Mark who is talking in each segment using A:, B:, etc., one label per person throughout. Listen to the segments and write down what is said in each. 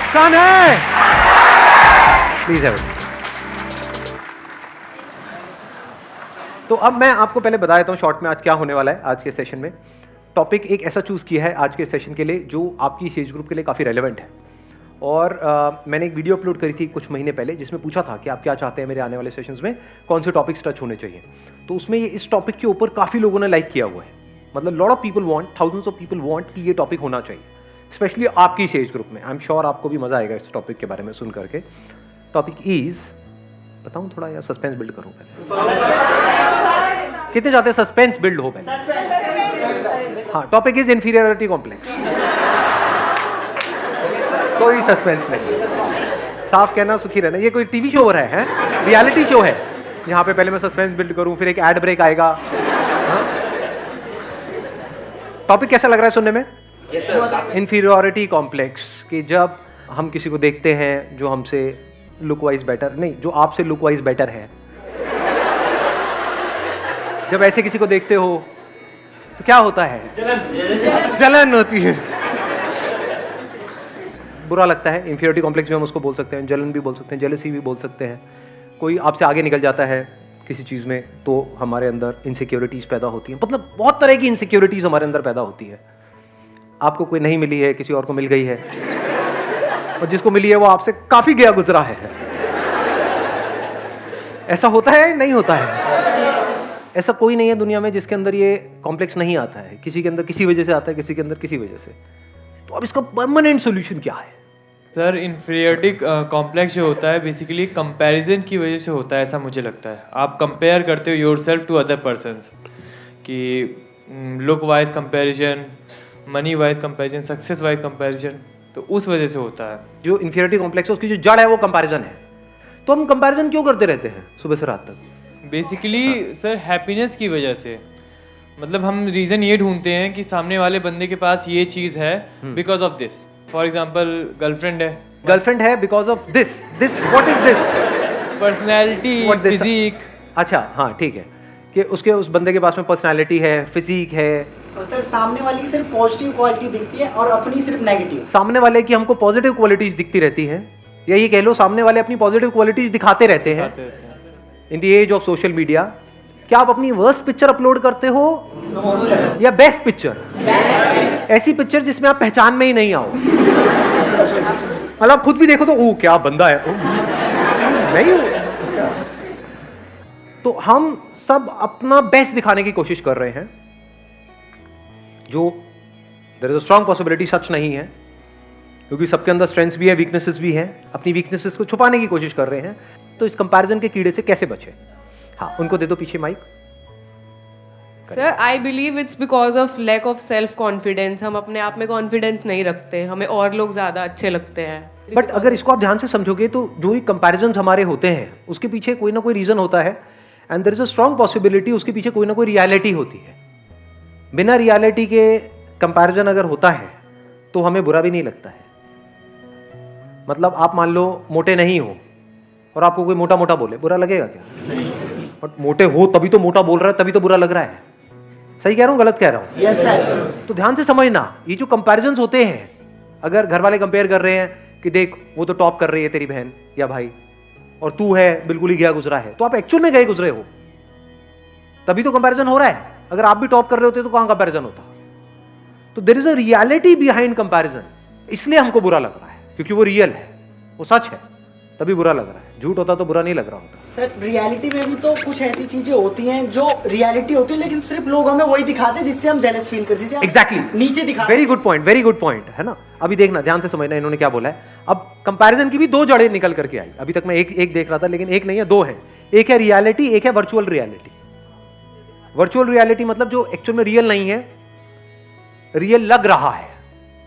A: सन है। Please have it. तो अब मैं आपको पहले बता देता हूँ शॉर्ट में आज क्या होने वाला है। आज के सेशन में टॉपिक एक ऐसा चूज किया है आज के सेशन के लिए जो आपकी एज ग्रुप के लिए काफ़ी रेलेवेंट है। और मैंने एक वीडियो अपलोड करी थी कुछ महीने पहले जिसमें पूछा था कि आप क्या चाहते हैं मेरे आने वाले सेशंस में कौन से टॉपिक्स टच होने चाहिए। तो उसमें ये इस टॉपिक के ऊपर काफ़ी लोगों ने लाइक किया हुआ है। मतलब lot of people want, thousands of people want कि ये टॉपिक होना चाहिए, स्पेशली आपकी इस एज ग्रुप में। आई एम श्योर आपको भी मजा आएगा इस टॉपिक के बारे में सुन करके। टॉपिक इज, बताऊं थोड़ा या सस्पेंस बिल्ड करूं पहले? कितने चाहते हैं सस्पेंस बिल्ड हो पहले? हाँ, टॉपिक इज इंफीरियरिटी कॉम्प्लेक्स। कोई सस्पेंस नहीं, साफ कहना सुखी रहना। ये कोई टीवी शो हो रहा है? रियलिटी शो है यहाँ पे पहले मैं सस्पेंस बिल्ड करूं फिर एक एड ब्रेक आएगा। टॉपिक कैसा लग रहा है सुनने में? इंफीरियरिटी कॉम्प्लेक्स, कि जब हम किसी को देखते हैं जो हमसे लुक वाइज बेटर, नहीं जो आपसे लुक वाइज बेटर है, जब ऐसे किसी को देखते हो तो क्या होता है? जलन होती है, बुरा लगता है। इंफीरियरिटी कॉम्प्लेक्स भी हम उसको बोल सकते हैं, जलन भी बोल सकते हैं, जेलसी भी बोल सकते हैं। कोई आपसे आगे निकल जाता है किसी चीज़ में तो हमारे अंदर इनसिक्योरिटीज पैदा होती हैं। मतलब बहुत तरह की इनसिक्योरिटीज हमारे अंदर पैदा होती है। आपको कोई नहीं मिली है, किसी और को मिल गई है, और जिसको मिली है वो आपसे काफी गया गुजरा है। ऐसा होता है नहीं होता है? ऐसा कोई नहीं है दुनिया में जिसके अंदर ये कॉम्प्लेक्स नहीं आता है। किसी के अंदर किसी वजह से आता है, किसी के अंदर किसी वजह से। तो अब इसका परमानेंट सॉल्यूशन क्या है?
B: सर, इंफीरियरिटी कॉम्प्लेक्स जो होता है बेसिकली कंपैरिजन की वजह से होता है, ऐसा मुझे लगता है। आप कंपेयर करते हो योरसेल्फ टू अदर पर्सन्स, कि look wise comparison, money wise comparison, success wise comparison, तो उस वजह से होता है।
A: जो इंफीरियरिटी कॉम्प्लेक्स है उसकी जो जड़ है वो कंपैरिजन है। तो हम कंपैरिजन क्यों करते रहते हैं सुबह से रात तक?
B: बेसिकली सर हैप्पीनेस की वजह से। मतलब हम रीज़न ये ढूंढते हैं कि सामने वाले बंदे के पास ये चीज़ है because of this. For example girlfriend है because of this what is this? Personality, physique.
A: अच्छा हाँ ठीक है, कि उसके उस बंदे के पास में पर्सनैलिटी है, फिजिक है।
C: और सर सामने वाले की सिर्फ पॉजिटिव क्वालिटी दिखती है और अपनी सिर्फ नेगेटिव।
A: सामने वाले की हमको पॉजिटिव क्वालिटीज दिखती रहती हैं, या ये कह लो सामने वाले अपनी पॉजिटिव क्वालिटीज दिखाते रहते हैं। In the age of social media, क्या आप अपनी वर्स्ट पिक्चर अपलोड करते हो या बेस्ट पिक्चर? ऐसी पिक्चर जिसमें आप पहचान में ही नहीं आओ। मतलब खुद भी देखो तो ओ क्या बंदा है, नहीं हूं। तो हम सब अपना बेस्ट दिखाने की कोशिश कर रहे हैं, जो there is a strong possibility सच नहीं है, क्योंकि सबके अंदर स्ट्रेंथ्स भी है, वीकनेसेस भी हैं। अपनी वीकनेसेस को छुपाने की कोशिश कर रहे हैं। तो इस कंपैरिजन के कीड़े से कैसे बचे? हाँ, उनको दे दो पीछे mic.
D: Sir, I believe it's because of lack of self confidence. हम अपने आप में कॉन्फिडेंस नहीं रखते, हमें और लोग ज्यादा अच्छे लगते हैं।
A: बट अगर इसको आप ध्यान से समझोगे तो जो ही कंपैरिजंस हमारे होते हैं उसके पीछे कोई ना कोई रीजन होता है, and there is a strong possibility उसके पीछे कोई ना कोई रियलिटी होती है। बिना रियलिटी के कंपैरिजन अगर होता है तो हमें बुरा भी नहीं लगता है। मतलब आप मान लो मोटे नहीं हो और आपको कोई मोटा मोटा बोले, बुरा लगेगा क्या? बट मोटे हो तभी तो मोटा बोल रहा है, तभी तो बुरा लग रहा है। सही कह रहा हूँ गलत कह रहा हूँ?
C: Yes sir.
A: तो ध्यान से समझना, ये जो कंपैरिजंस होते हैं, अगर घर वाले कंपेयर कर रहे हैं कि देख वो तो टॉप कर रही है तेरी बहन या भाई, और तू है बिल्कुल ही गया गुजरा है, तो आप एक्चुअल में गए गुजरे हो, तभी तो कंपैरिजन हो रहा है। अगर आप भी टॉप कर रहे होते तो कहां कंपैरिजन होता? तो there is a reality behind comparison, इसलिए हमको बुरा लग रहा है, क्योंकि वो रियल है, वो सच है, तभी बुरा लग रहा है। झूठ होता तो बुरा नहीं लग रहा होता।
C: सर रियलिटी में भी तो कुछ ऐसी चीजें होती हैं जो रियलिटी होती है, लेकिन सिर्फ लोग हमें वही दिखाते हैं जिससे हम जेलस फील करते हैं।
A: एग्जैक्टली,
C: नीचे दिखा।
A: वेरी गुड पॉइंट है ना। अभी देखना, ध्यान से समझना इन्होंने क्या बोला है। अब कंपैरिजन की भी दो जड़ें निकल करके आई। अभी तक मैं एक देख रहा था, लेकिन एक नहीं है, दो है। एक है रियलिटी, एक है वर्चुअल रियलिटी। वर्चुअल रियलिटी मतलब जो एक्चुअल में रियल नहीं है, रियल लग रहा है,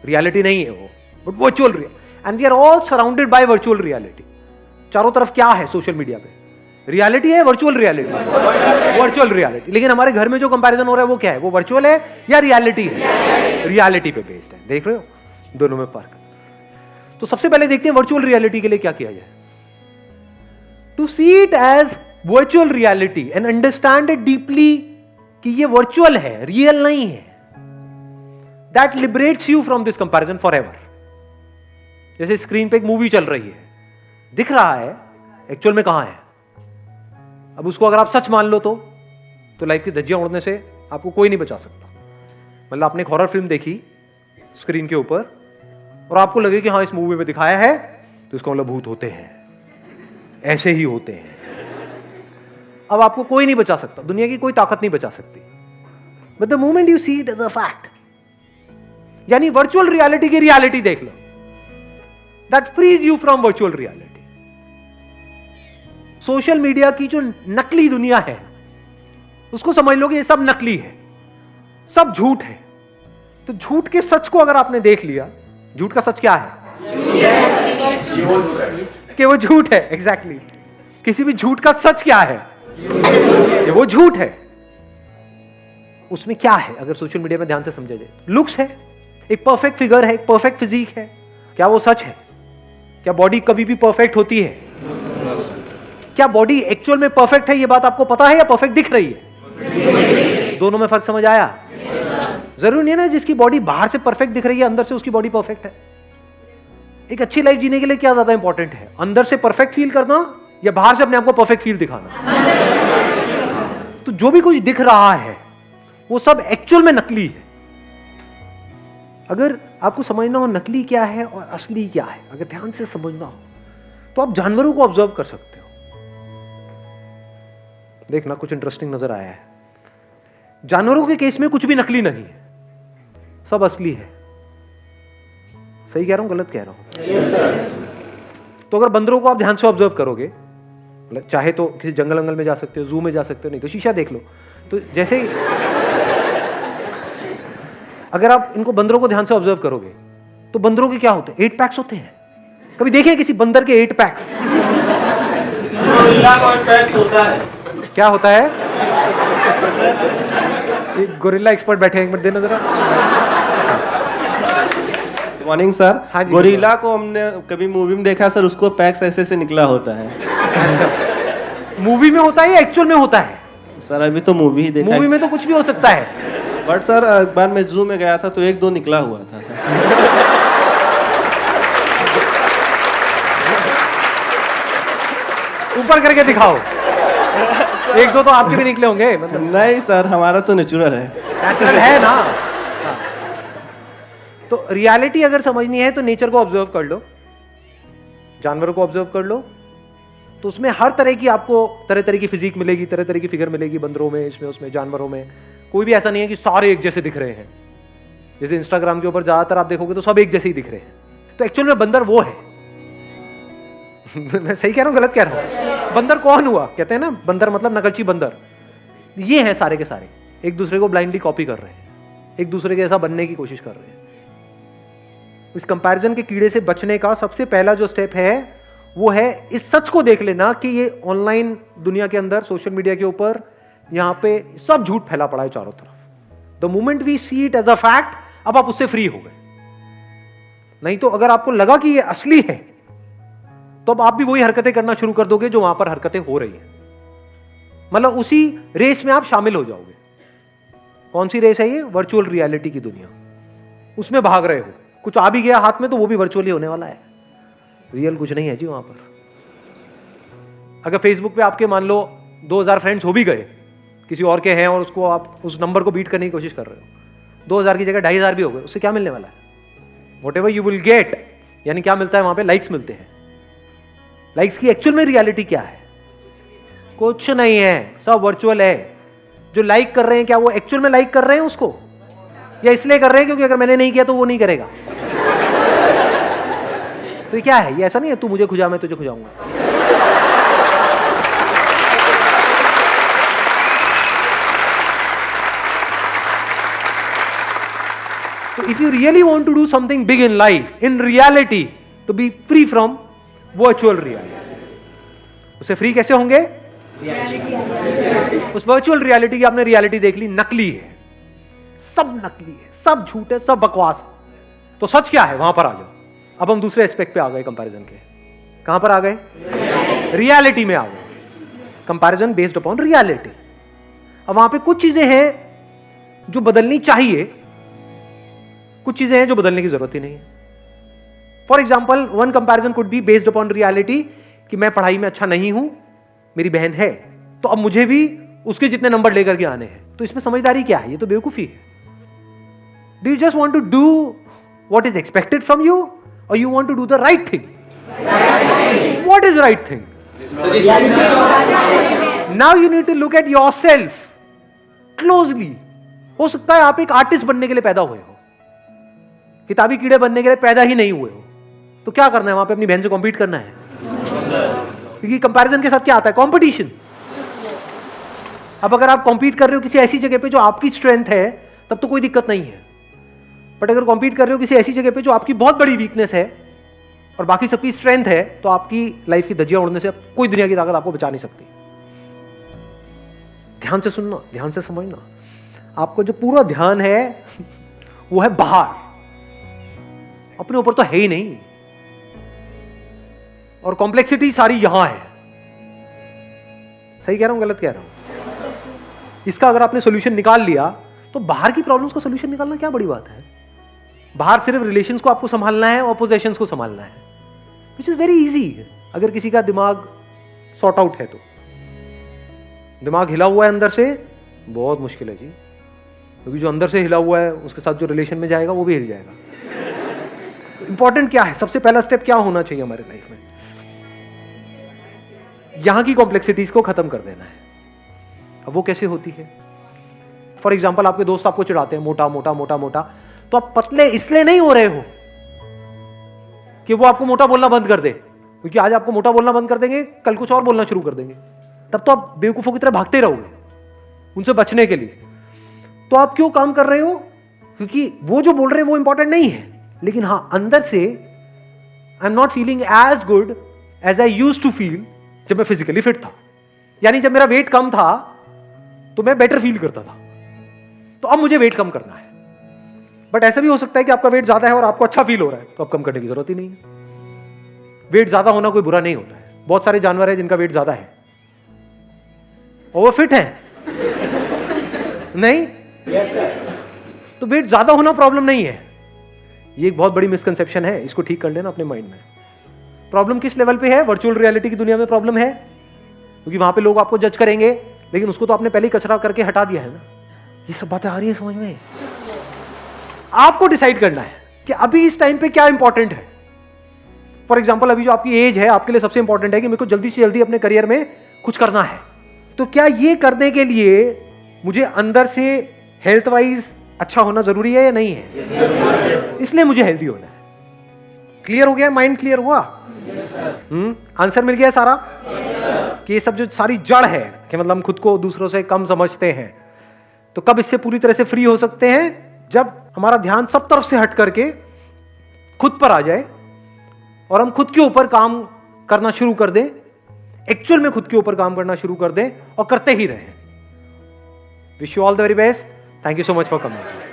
A: रियलिटी नहीं है वो, but virtual real. And we are all surrounded by virtual reality. चारों तरफ क्या है सोशल मीडिया पे? रियलिटी है, वर्चुअल रियलिटी, वर्चुअल रियलिटी। लेकिन हमारे घर में जो कंपैरिजन हो रहा है वो क्या है? वो वर्चुअल है या रियलिटी है? रियलिटी पे बेस्ड है। देख रहे हो दोनों में फर्क? तो सबसे पहले देखते हैं वर्चुअल रियलिटी के लिए क्या किया जाए। To see it as virtual reality and understand it deeply कि ये वर्चुअल है, रियल नहीं है, that liberates you from this comparison forever. जैसे स्क्रीन पे एक मूवी चल रही है, दिख रहा है, एक्चुअल में कहां है। अब उसको अगर आप सच मान लो तो लाइफ की धज्जियां उड़ने से आपको कोई नहीं बचा सकता। मतलब आपने एक हॉरर फिल्म देखी स्क्रीन के ऊपर और आपको लगे कि हाँ इस मूवी में दिखाया है, तो इसका मतलब भूत होते हैं, ऐसे ही होते हैं। अब आपको कोई नहीं बचा सकता, दुनिया की कोई ताकत नहीं बचा सकती। But the moment you see it as a fact, यानी वर्चुअल रियलिटी की रियलिटी देख लो, that freeze you from virtual reality. Social media की जो नकली दुनिया है उसको समझ लो कि ये सब नकली है, सब झूठ है। तो झूठ के सच को अगर आपने देख लिया, झूठ का सच क्या है? कि वो झूठ है। एग्जैक्टली किसी भी झूठ का सच क्या है? कि वो झूठ है। उसमें क्या है अगर सोशल मीडिया में ध्यान से समझा जाए? लुक्स है, एक परफेक्ट फिगर है, एक परफेक्ट फिजिक है। क्या वो सच है? क्या बॉडी कभी भी परफेक्ट होती है? क्या बॉडी एक्चुअल में परफेक्ट है, ये बात आपको पता है, या परफेक्ट दिख रही है? दोनों में फर्क समझ आया? जरूरी नहीं है ना जिसकी बॉडी बाहर से परफेक्ट दिख रही है अंदर से उसकी बॉडी परफेक्ट है। एक अच्छी लाइफ जीने के लिए क्या ज्यादा इंपॉर्टेंट है, अंदर से परफेक्ट फील करना या बाहर से अपने आप को परफेक्ट फील दिखाना? तो जो भी कुछ दिख रहा है वो सब एक्चुअल में नकली है। अगर आपको समझना हो नकली क्या है और असली क्या है, अगर ध्यान से समझना हो तो आप जानवरों को ऑब्जर्व कर सकते हो। देखना कुछ इंटरेस्टिंग नजर आया है। जानवरों के केस में कुछ भी नकली नहीं है, सब असली है। सही कह रहा हूं, गलत कह रहा हूं?
C: Yes sir.
A: तो अगर बंदरों को आप ध्यान से ऑब्जर्व करोगे, मतलब चाहे तो किसी जंगल अंगल में जा सकते हो, जू में जा सकते हो, नहीं तो शीशा देख लो। तो जैसे ही अगर आप इनको बंदरों को ध्यान से ऑब्जर्व करोगे तो बंदरों के क्या होते हैं? 8 पैक्स होते हैं। कभी देखे किसी बंदर के 8 पैक्स?
E: होता है।
A: क्या होता है? एक गोरिल्ला एक्सपर्ट बैठे हैं, एक मिनट देना जरा।
E: Morning sir.
A: हाँ जी,
E: गोरिल्ला को हमने कभी मूवी में देखा सर, उसको पैक्स ऐसे से निकला होता है।
A: मूवी में होता है या एक्चुअल में होता है?
E: सर अभी तो मूवी ही देखा
A: मूवी में तो कुछ भी हो सकता है।
E: बट सर एक बार मैं जू में गया था तो 1-2 निकला हुआ था सर।
A: ऊपर करके दिखाओ। 1-2 तो आपके भी निकले होंगे, मतलब
E: नहीं सर, हमारा तो नेचुरल है।
A: नेचुरल है ना। हाँ। तो रियलिटी अगर समझनी है तो नेचर को ऑब्जर्व कर लो, जानवरों को ऑब्जर्व कर लो, तो उसमें हर तरह की आपको तरह तरह की फिजिक मिलेगी, तरह तरह की फिगर मिलेगी। बंदरों में, इसमें, उसमें, जानवरों में कोई भी ऐसा नहीं है कि सारे एक जैसे दिख रहे हैं। जैसे इंस्टाग्राम के ऊपर ज्यादातर आप देखोगे तो सब एक जैसे ही दिख रहे हैं। तो एक्चुअल में बंदर वो है। मैं सही कह रहा हूं, गलत कह रहा हूं? बंदर कौन हुआ? कहते हैं ना बंदर मतलब नकलची बंदर। ये हैं सारे के सारे, एक दूसरे को ब्लाइंडली कॉपी कर रहे हैं, एक दूसरे के ऐसा बनने की कोशिश कर रहे हैं। इस कंपैरिजन के कीड़े से बचने का सबसे पहला जो स्टेप है वो है इस सच को देख लेना कि ये ऑनलाइन दुनिया के अंदर, सोशल मीडिया के ऊपर, यहां पे सब झूठ फैला पड़ा है चारों तरफ। The moment we see it as a fact, अब आप उससे फ्री हो गए। नहीं तो अगर आपको लगा कि ये असली है तो अब आप भी वही हरकतें करना शुरू कर दोगे जो वहां पर हरकतें हो रही हैं। मतलब उसी रेस में आप शामिल हो जाओगे। कौन सी रेस है ये? वर्चुअल रियलिटी की दुनिया। उसमें भाग रहे हो, कुछ आ भी गया हाथ में तो वो भी वर्चुअली होने वाला है, रियल कुछ नहीं है जी वहां पर। अगर फेसबुक पे आपके मान लो 2000 फ्रेंड्स हो भी गए, किसी और के हैं, और उसको आप उस नंबर को बीट करने की कोशिश कर रहे हो, 2000 की जगह 2500 भी हो गए, उससे क्या मिलने वाला है? What ever you will get, यानी क्या मिलता है वहां पे? लाइक्स मिलते हैं। लाइक्स की एक्चुअल में रियलिटी क्या है? कुछ नहीं है, सब वर्चुअल है। जो लाइक कर रहे हैं क्या वो एक्चुअल में लाइक कर रहे हैं उसको, या इसलिए कर रहे हैं क्योंकि अगर मैंने नहीं किया तो वो नहीं करेगा? तो ये क्या है? ये ऐसा नहीं है तू मुझे खुजा मैं तुझे खुजाऊंगा। So if you really want to do something big in life, in reality, to be free from virtual reality, उससे फ्री कैसे होंगे? उस वर्चुअल रियलिटी की आपने रियलिटी देख ली, नकली है, सब नकली है, सब झूठ है, सब बकवास है। तो सच क्या है? वहां पर आ जाओ। अब हम दूसरे एस्पेक्ट पे आ गए कंपैरिजन के। कहां पर आ गए? रियलिटी में आ गए। Comparison based upon reality. अब वहां पे कुछ चीजें हैं जो बदलनी चाहिए, कुछ चीजें हैं जो बदलने की जरूरत ही नहीं है। For example one comparison could be based upon reality कि मैं पढ़ाई में अच्छा नहीं हूं, मेरी बहन है, तो अब मुझे भी उसके जितने नंबर लेकर के आने हैं। तो इसमें समझदारी क्या है? ये तो बेवकूफी है। Do you just want to do what is expected from you और you want to do the right thing? What is right thing? Now you need to look at yourself closely. हो सकता है आप एक आर्टिस्ट बनने के लिए पैदा हुए हो, किताबी कीड़े बनने के लिए पैदा ही नहीं हुए हो, तो क्या करना है? वहां पे अपनी बहन से कॉम्पीट करना है, क्योंकि कंपैरिजन के साथ क्या आता है? कंपटीशन। अब अगर आप कॉम्पीट कर रहे हो किसी ऐसी जगह पे जो आपकी स्ट्रेंथ है, तब तो कोई दिक्कत नहीं है। बट अगर कॉम्पीट कर रहे हो किसी ऐसी जगह पे जो आपकी बहुत बड़ी वीकनेस है और बाकी सबकी स्ट्रेंथ है, तो आपकी लाइफ की धज्जियां उड़ने से कोई दुनिया की ताकत आपको बचा नहीं सकती। ध्यान से सुनना, ध्यान से समझना। आपको जो पूरा ध्यान है वो है बाहर, अपने ऊपर तो है ही नहीं, और कॉम्प्लेक्सिटी सारी यहां है। सही कह रहा हूं, गलत कह रहा हूं? इसका अगर आपने सॉल्यूशन निकाल लिया, तो बाहर की प्रॉब्लम्स का सॉल्यूशन निकालना क्या बड़ी बात है? बाहर सिर्फ रिलेशंस को आपको संभालना है और पोजेशंस को संभालना है, विच इज वेरी इजी। अगर किसी का दिमाग सॉर्ट आउट है तो। दिमाग हिला हुआ है अंदर से, बहुत मुश्किल है जी, क्योंकि जो अंदर से हिला हुआ है उसके साथ जो रिलेशन में जाएगा वो भी हिल जाएगा। इंपॉर्टेंट क्या है? सबसे पहला स्टेप क्या होना चाहिए हमारे लाइफ में? यहां की कॉम्प्लेक्सिटीज को खत्म कर देना है। अब वो कैसे होती है? फॉर एग्जाम्पल, आपके दोस्त आपको चिढ़ाते हैं मोटा मोटा मोटा मोटा, तो आप पतले इसलिए नहीं हो रहे हो कि वो आपको मोटा बोलना बंद कर दे, क्योंकि आज आपको मोटा बोलना बंद कर देंगे, कल कुछ और बोलना शुरू कर देंगे, तब तो आप बेवकूफों की तरह भागते रहोगे उनसे बचने के लिए। तो आप क्यों काम कर रहे हो? क्योंकि वो जो बोल रहे हैं वो इंपॉर्टेंट नहीं है, लेकिन हां, अंदर से I am not feeling as good as I used to feel जब मैं फिजिकली फिट था। यानी जब मेरा वेट कम था तो मैं बेटर फील करता था, तो अब मुझे वेट कम करना है। बट ऐसा भी हो सकता है कि आपका वेट ज्यादा है और आपको अच्छा फील हो रहा है, तो अब कम करने की जरूरत ही नहीं है। वेट ज्यादा होना कोई बुरा नहीं होता है। बहुत सारे जानवर हैं जिनका वेट ज्यादा है और वो फिट है नहीं?
C: Yes sir.
A: तो वेट ज्यादा होना प्रॉब्लम नहीं है। ये एक बहुत बड़ी मिसकंसेप्शन है, इसको ठीक कर लेना अपने माइंड में। प्रॉब्लम किस लेवल पे है? वर्चुअल रियलिटी की दुनिया में प्रॉब्लम है, क्योंकि वहां पे लोग आपको जज करेंगे, लेकिन उसको तो आपने पहले ही कचरा करके हटा दिया है ना। ये सब बातें आ रही है समझ में? आपको डिसाइड करना है कि अभी इस टाइम पे क्या इंपॉर्टेंट है। फॉर एग्जाम्पल, अभी जो आपकी एज है आपके लिए सबसे इंपॉर्टेंट है कि मेरे को जल्दी से जल्दी अपने करियर में कुछ करना है। तो क्या ये करने के लिए मुझे अंदर से हेल्थ वाइज अच्छा होना जरूरी है या नहीं है? इसलिए मुझे हेल्दी होना है। क्लियर हो गया? माइंड क्लियर हुआ? आंसर मिल गया सारा? कि ये सब जो सारी जड़ है कि मतलब हम खुद को दूसरों से कम समझते हैं, तो कब इससे पूरी तरह से फ्री हो सकते हैं? जब हमारा ध्यान सब तरफ से हट करके खुद पर आ जाए और हम खुद के ऊपर काम करना शुरू कर दें, एक्चुअल में खुद के ऊपर काम करना शुरू कर दें और करते ही रहें। Wish you all the very best. Thank you so much for coming.